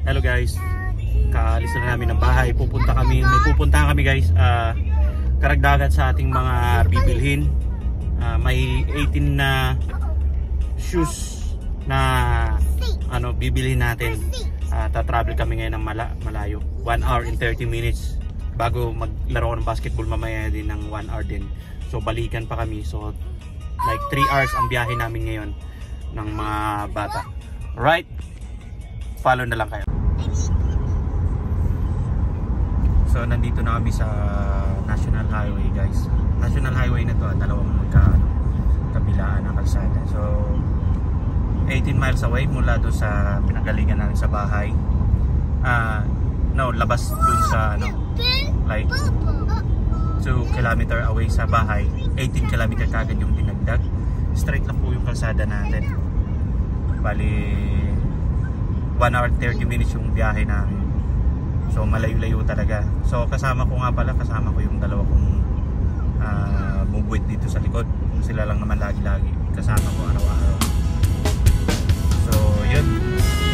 Hello guys, kaalis na namin ng bahay. May pupuntahan kami guys, karagdagan sa ating mga bibilhin. May 18 na shoes na bibilhin natin. Ta-travel kami ngayon ng malayo, 1 hour and 30 minutes bago maglaro ng basketball mamaya din ng 1 hour din. So balikan pa kami, so like 3 hours ang biyahe namin ngayon ng mga bata. Right, follow na lang kayo. So nandito na kami sa National Highway guys. National Highway na to, dalawang kabilaan ng kalsada. So 18 miles away mula doon sa pinagalingan namin sa bahay. Labas doon sa like 2 kilometer away sa bahay. 18 kilometer kagad yung dinagdag. Straight lang po yung kalsada natin. Bali 1 hour 30 minutes yung biyahe namin. So malayo-layo talaga. So kasama ko yung dalawa kong bubuit dito sa likod. Sila lang naman lagi-lagi kasama ko araw-araw. So yun,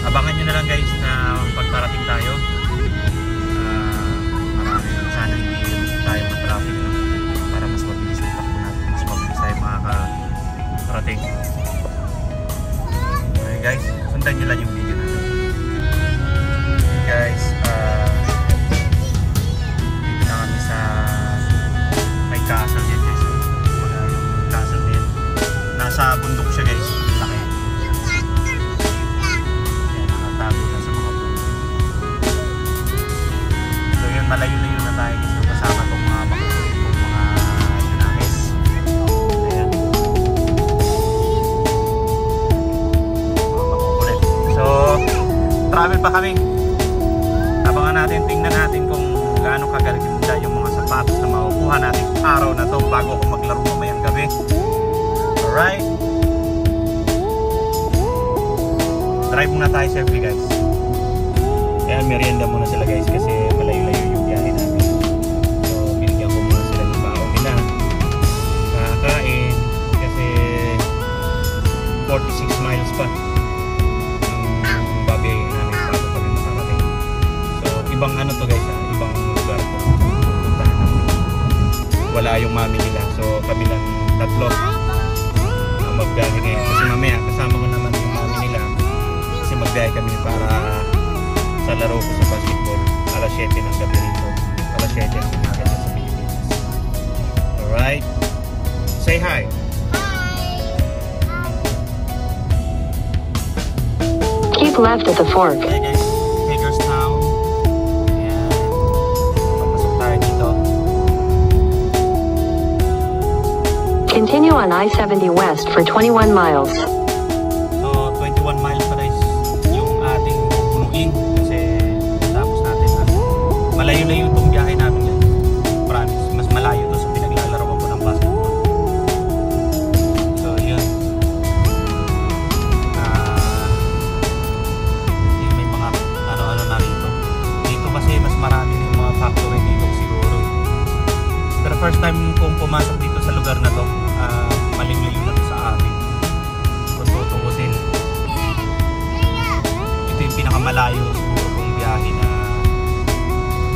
abangan nyo na lang guys na pagparating tayo. Sana hindi tayo ma-traffic para mas mabilis yung takbo natin, mas mabilis tayo makakarating. Okay guys, sundan nyo lang yung video natin. Okay guys, dito na kami sa may castle din guys. Yung castle din, nasa bundok siya guys, laki. Yan, nakatago na sa mga bundok. So yun, malayo-layo na tayo guys, kasama itong mga makukulit kong mga tsunamis. Ayan, mga makukulit. So travel pa kami. Abangan natin, tingnan natin kung gaano kaganda yung mga sapatos na makukuha natin araw na to bago ako maglaro mamayang gabi. Alright, drive muna tayo safely guys. Ayan, merienda muna sila guys kasi malayo-layo yung biyahe namin. So binigyan ko muna sila ng baon nila kakain kasi 46 miles pa ang babiyahin namin bago kami makarating. So ibang to guys, ibang lugar po pupuntahan namin. Wala yung mami nila, so kami lang tatlo magbiyahe ngayon kasi mamaya kasama ko naman yung mami nila kasi magbiyahe kami para sa laro ko sa basketball alas 7 ng gabi rito, alas 7 ng umaga sa Pilipinas. Alright, say hi. Keep left at the fork. Hey guys, Hagerstown. Ayan, papasok tayo dito. Continue on I-70 West for 21 miles. So 21 miles pa guys yung ating pupunuin kasi tapos natin malayo-layo itong biyahe namin guys. Promise, mas malayo to sa pinaglalaro ko ng basketball. So yun, may mga ano na rito kasi mas marami yung mga factory dito siguro. Pero first time kong pumasok dito sa lugar na to, maling-layo na to sa amin kung tutuusin. Ito yung pinakamalayo siguro kong biyahe na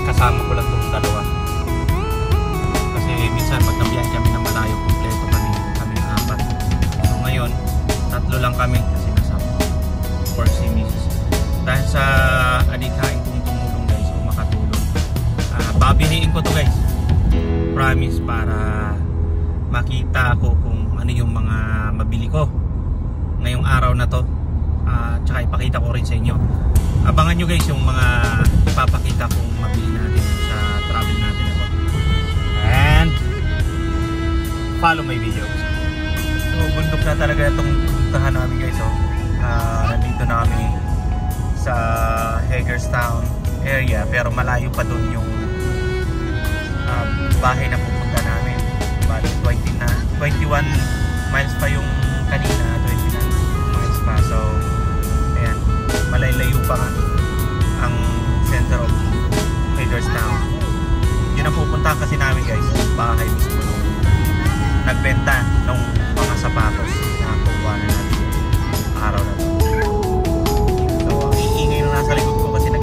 kasama ko lang itong dalawa kasi minsan pag nabiyahe kami na malayo kompleto kami 4. So ngayon tatlo lang kami kasi kasama for si Mrs. Dahil sa adikain kong tumulong guys o makatulong, babiniin ko to guys, promise, para makita ko kung ano yung mga mabili ko ngayong araw na to. Tsaka ipakita ko rin sa inyo. Abangan nyo guys yung mga ipapakita kong mabili natin sa travel natin na to. And follow my videos. So bundok na talaga itong puntahan namin guys. Nandito na kami sa Hagerstown area pero malayo pa dun yung bahay na pupunta namin. Bali 21 miles pa yung kanina, 29 miles pa. So ayan, malayo pa nga ang center of Hagerstown. Yun ang pupuntahan kasi namin guys, bahay mismo nung nagbenta ng mga sapatos na kukuha na natin araw na to. So ang iingay na nasa likod ko kasi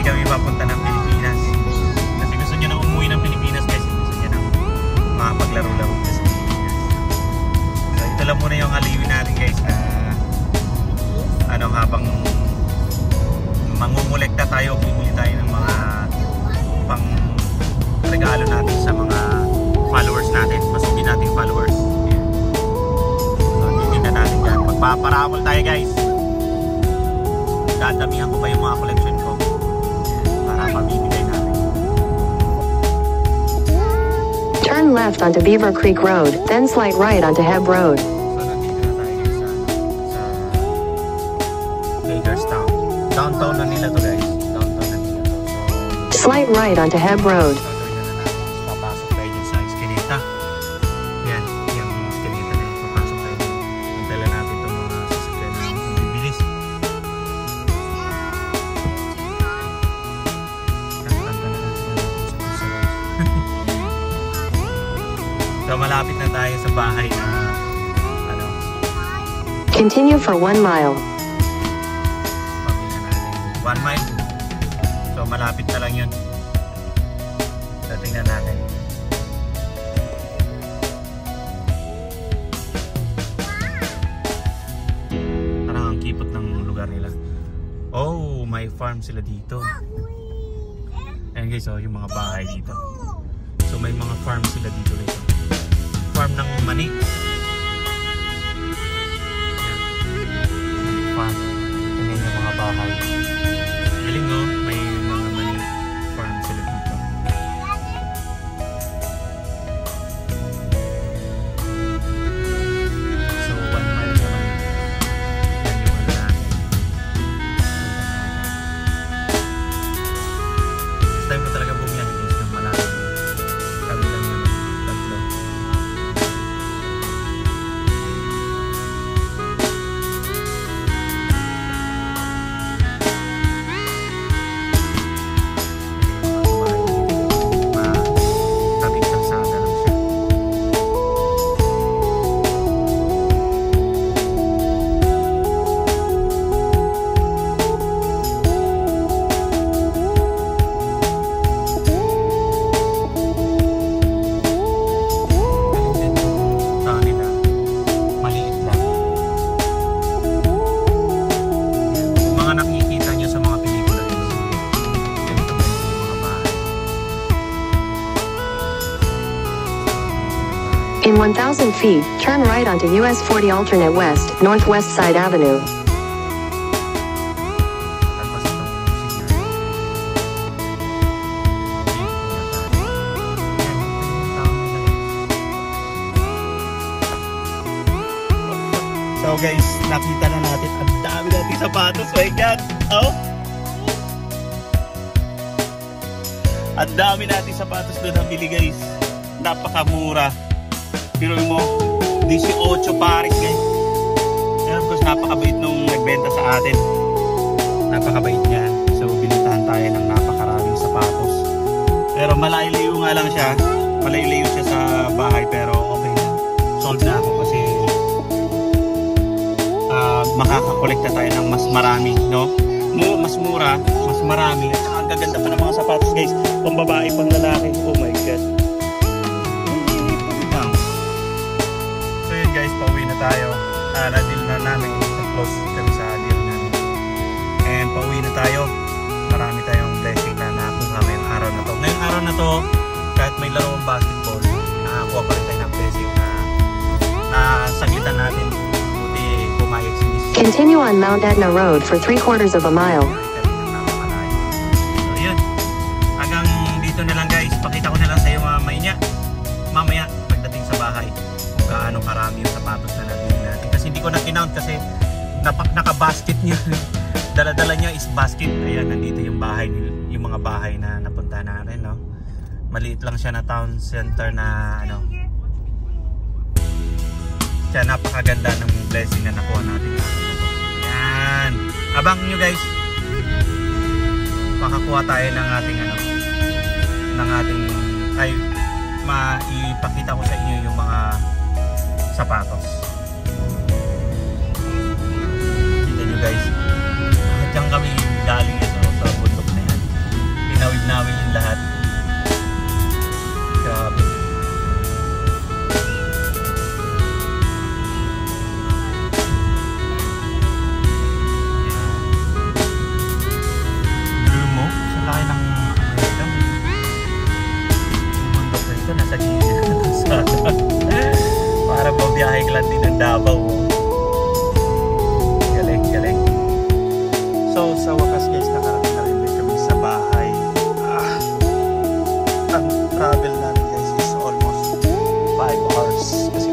kami papunta ng Pilipinas. Kasi gusto niya na umuwi ng Pilipinas guys. Gusto niya na makapaglaro-laro sa Pilipinas. So ito lang muna yung aliwin natin guys na habang mangungulekta tayo, bibili tayo ng mga pang regalo natin sa mga followers natin. Masugin natin followers. So titignan natin yan. Magpaparamol tayo guys. Dadamihan ko pa yung mga collection ko para pamibigay natin. Turn left onto Beaver Creek Road, then slight right onto Heb Road. So nandito na tayo sa Hagerstown. Downtown na nila to guys. Downtown na nila to. So Slight right onto Heb Road. papasok tayo dyan sa Eskinita. Yan, yung Eskinita na yun. Papasok tayo dyan. Hintala natin itong mga sasakyan na mabibilis. Kakanta na lang sila natin sa puso. So malapit na tayo sa bahay na Continue for 1 mile. pamilya natin. 1 mile. So malapit na lang yun. So tingnan natin. Parang ang kipot ng lugar nila. Oh, may farm sila dito. Ayan guys, oh, yung mga bahay dito. So may mga farm sila dito guys. Farm ng mani. Ayan. Farm. Tingnan yung mga bahay. Galing no, may mga mani farm sila dito. So 1 mile na lang. Yan yung ano natin. This time ko talaga bumiyahe guys ng malayo. Kami lang ng tatlo. Tabing kalsada lang siya. Sa kanila, maliit lang. Yung mga nakikita nyo sa mga pelikula guys. Ganito guys yung mga bahay. In 1,000 feet, turn right onto US 40 alternate west, Northwest Side Avenue. Tapos itong signal. So guys, nakita na natin ang dami natin sapatos. My God! Oh! Ang dami natin sapatos doon ang bili guys. Napakamura. Pero mo, 18 pares guys. And of course, napakabait nung nagbenta sa atin. Napakabait niya. So, binitahan tayo ng napakaraming sapatos. Pero malayo nga lang siya. Malayo siya sa bahay pero okay na. Sold na ako kasi makakakolekta tayo ng mas marami, no? Mas mura, mas marami. At saka ang gaganda pa ng mga sapatos guys. Pang babae, pang lalaki. Oh my God. So yun guys, pauwi na tayo. Na-deal na namin. Close kami sa deal namin. And pauwi na tayo. Marami tayong blessing na nakuha ngayong araw na to. Ngayong araw na to, kahit may laro ang basketball, nakakuha pa rin tayo ng blessing na saglitan natin. Buti pumayag si Miss. Continue on Mount Etna Road for 3/4 of a mile. So yun. Hanggang dito na lang guys. Pakita ko na lang sa iyo mamaya pagdating sa bahay kung gaano karami yung sapatos na nabili natin. Kasi hindi ko na kinount kasi naka-basket niya. Dala-dala niya is basket. Ayan, nandito yung bahay, yung mga bahay na napunta natin, no? Maliit lang siya na town center na ano. Kaya napakaganda ng blessing na nakuha natin. Ayan. Abang nyo guys. Makakuha tayo ng ating ano, maipakita ko sa inyo yung mga sapatos. Kita nyo guys. Diyan kami galing sa bundok na yan. wakas guys, nakarating na rin kami sa bahay. Ang travel namin guys is almost 5 hours kasi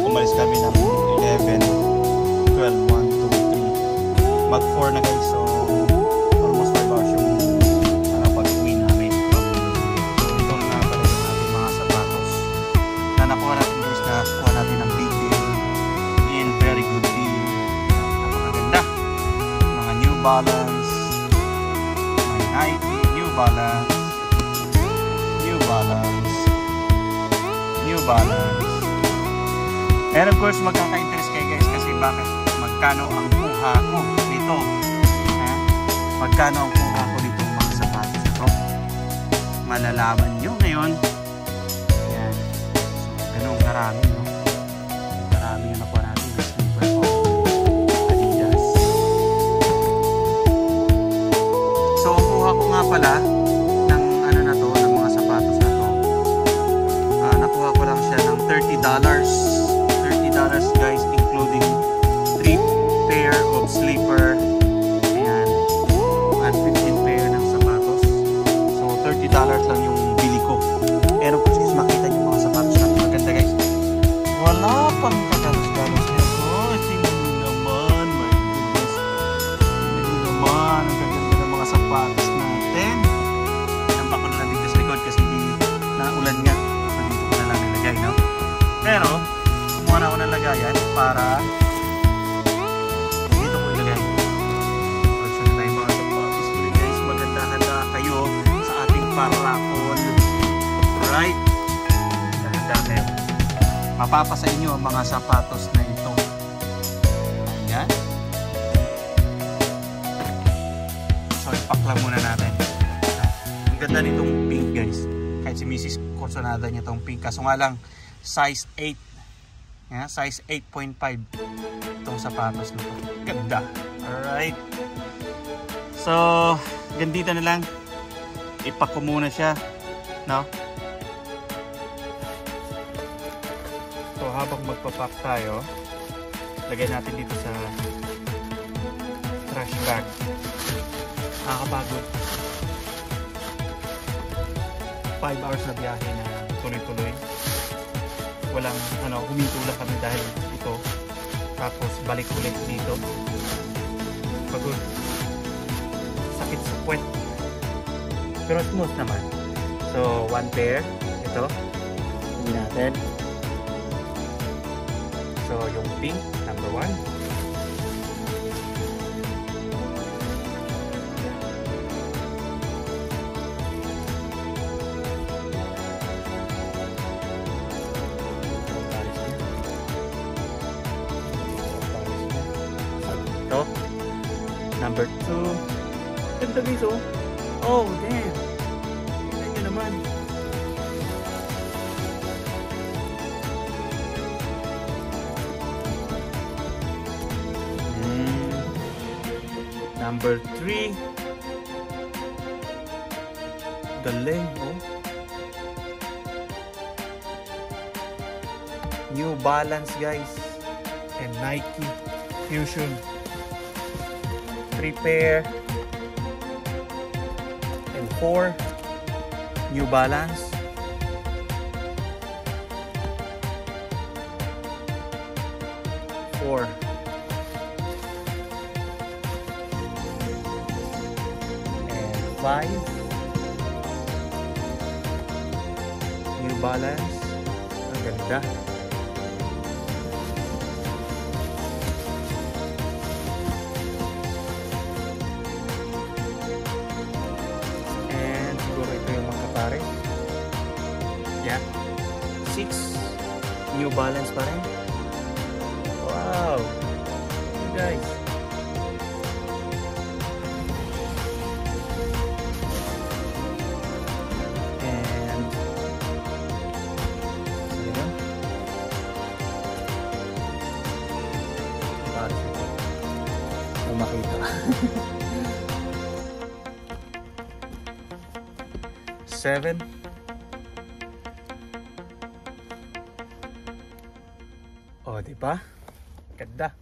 umalis kami ng 11, 12, 1, 2, 3 mag 4 na guys, so almost 5 hours yung pag-uwi namin. So ito na pala yung ating mga sapatos na nakuha natin guys, nakuha natin ng big deal and very good deal. Napakaganda, mga New Balance, may Nike, New Balance, New Balance, New Balance. And of course magkaka-interest kayo guys kasi bakit? Magkano ang kuha ko dito? Magkano ang kuha ko dito mga sapatos ito? Malalaman nyo ngayon. Yan. So ganun karami, no? Karami yung nakuha natin na sleeper ko. Adidas. So ang kuha ko nga pala ng ano na to, ng mga sapatos na to, nakuha ko lang siya ng $30. $30 guys, including 3 pair of sleeper. Ayan. At 15 pair ng sapatos. So $30 lang yung bili ko. Pero kung guys, makita nyo mga sapatos na maganda guys. Wala pang kagalos-galos nito. Tingnan nyo naman. My goodness. Tingnan nyo naman. Ang gaganda ng mga sapatos natin. Nampak ko na lang dito sa likod kasi hindi naulan nga. So dito ko na lang nilagay, no? Pero kumuha na ako ng lagayan para dito ko ilagay. So na tayo mga sapatos ko guys. Maganda-handa kayo sa ating parapol. Right? Maganda kayo. Mapapasa inyo ang mga sapatos na ito. Ayan. So ipak lang muna natin. Ang ganda nitong pink guys. Kahit si Mrs. Corsonada niya itong pink. Kaso nga lang size 8. Yeah, size 8.5 itong sapatos na ito. Ganda. Alright. So, gandito na lang. Ipak ko muna siya. No? So, habang magpapak tayo, lagay natin dito sa trash bag. Nakakapagod. 5 hours na biyahe na tuloy-tuloy. Walang huminto lang kami dahil ito, tapos balik ulit dito. Pagod, sakit sa puwet, pero smooth naman. So 1 pair ito hindi natin. So yung pink number 1, number 2. Ganda dito. Oh, damn. Tignan nyo naman. Number 3. Galing, oh. New Balance, guys. And Nike Fusion. 3 pair and 4 New Balance. And 5 New Balance. Ang ganda. Yeah. 6 New Balance pa rin. Wow. You guys. And ayan. Kung makita. 7. Oh, di ba? Ganda.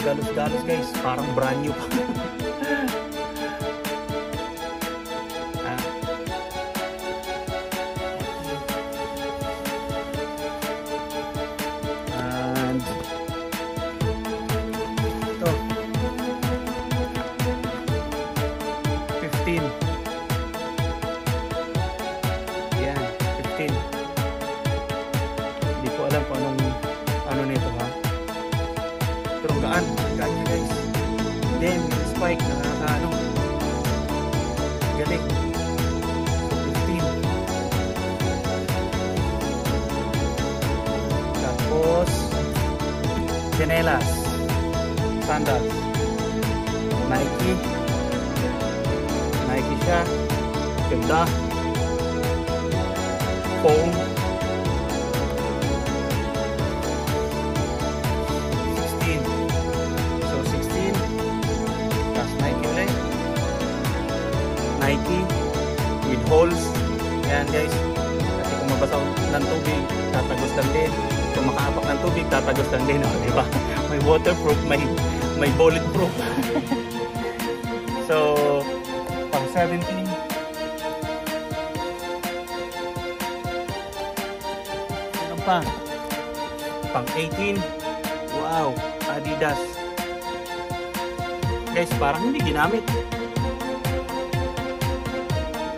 Magalos-galos guys, parang brand new pa. And ito 15. Yan, 15. Hindi ko alam kung ano nito ha. Pero gaan niya guys. Then yung spike nakakaano. Galing. 15. Tapos chinelas, sandals, Nike siya, ganda, foam, 16. So 16 tapos Nike ulit, Nike with holes. Yan guys, kasi kung mabasa ng tubig tatagos lang din, kung makaapak ng tubig tatagos lang din, diba? May waterproof, may bulletproof. So pang 17, ano pa, pang 18, wow, Adidas guys, parang hindi ginamit.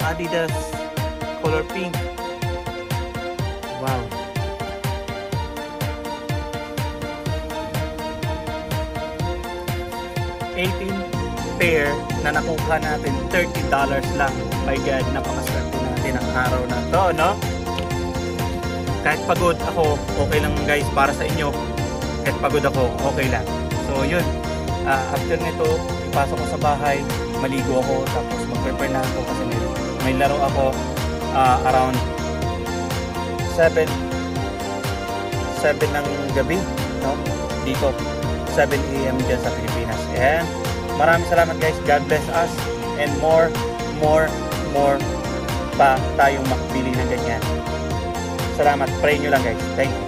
Adidas color pink, wow. Pair na nakuha natin $30 lang. My God, napakaswerte natin ang araw na to, no? Kahit pagod ako, okay lang guys, para sa inyo. Kahit pagod ako, okay lang. So yun, after nito, ipasok ko sa bahay, maligo ako, tapos mag-prepare na ako kasi may laro ako around 7 ng gabi, no? Dito 7 AM dyan sa Pilipinas. And maraming salamat guys. God bless us and more pa tayong makabili ng ganyan. Salamat. Pray nyo lang guys. Thank you.